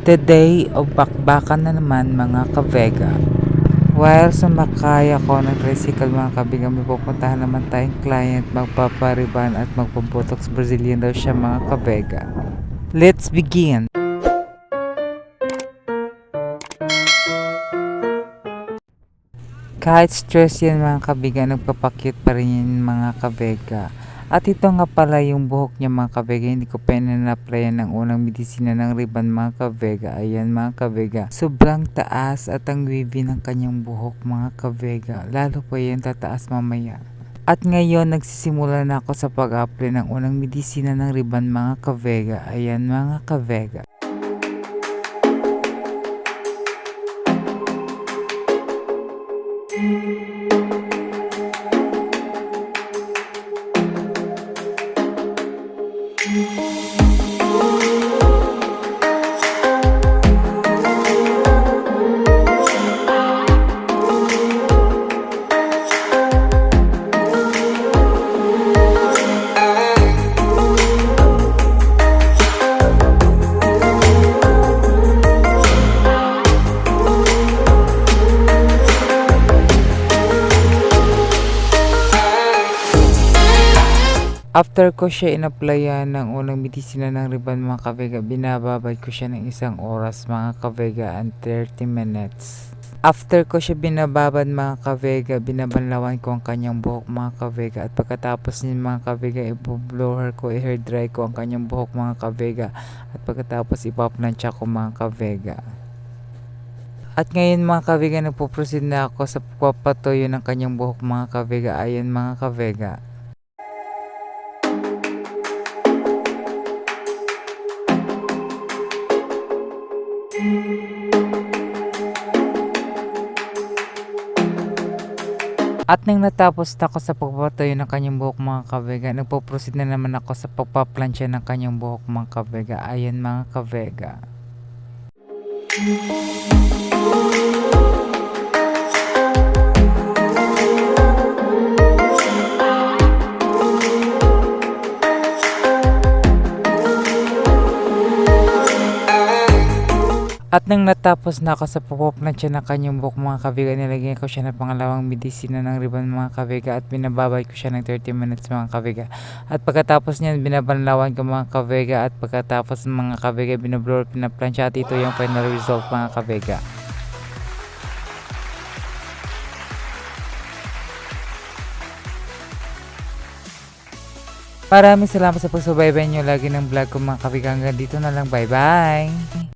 Today o bakbakan na naman mga kabega. While sumakay ako ng tricycle mga kabega, may pupuntahan naman tayong client, magpapariban at magpabotox. Brazilian daw siya mga kabega. Let's begin! Kahit stress yan mga kabega, nagpapakit pa rin yan mga kabega. At ito nga pala yung buhok niya mga kabega, hindi ko pa na-applyan ng unang medisina ng riban mga kabega. Ayan mga kabega, sobrang taas at ang wavy ng kanyang buhok mga kabega. Lalo pa yan tataas mamaya. At ngayon nagsisimula na ako sa pag-apply ng unang medisina ng riban mga kabega. Ayan mga kabega. After ko siya in-applyan ng unang medisina ng riban mga kabega, binababad ko siya ng 1 oras mga kabega and 30 minutes. After ko siya binababad mga kabega, binabanlawan ko ang kanyang buhok mga kabega. At pagkatapos niyan mga kabega, i-blower ko, i-hair dry ko ang kanyang buhok mga kabega. At pagkatapos ipaplansya ko mga kabega. At ngayon mga kabega, nagpo-proceed na ako sa pagpapatuyo ng kanyang buhok mga kabega. Ayan mga kabega. At nang natapos na ako sa pagpapatuyo ng kanyang buhok mga kabega, nagpo-proceed na naman ako sa pagpaplansya ng kanyang buhok mga kabega. Ayan mga kabega. At nang natapos na ako sa pagpaplansya ng kanyang buhok mga kabega, nilagyan ko siya ng pangalawang medisina ng riban mga kabega at binababay ko siya ng 30 minutes mga kabega. At pagkatapos niyan, binabanlawan ko mga kabega at pagkatapos mga kabega, binablower, pinaplansya at ito yung final result mga kabega. Maraming salamat sa pagsubaybay nyo lagi ng vlog ko mga kabega. Hanggang dito na lang, bye bye!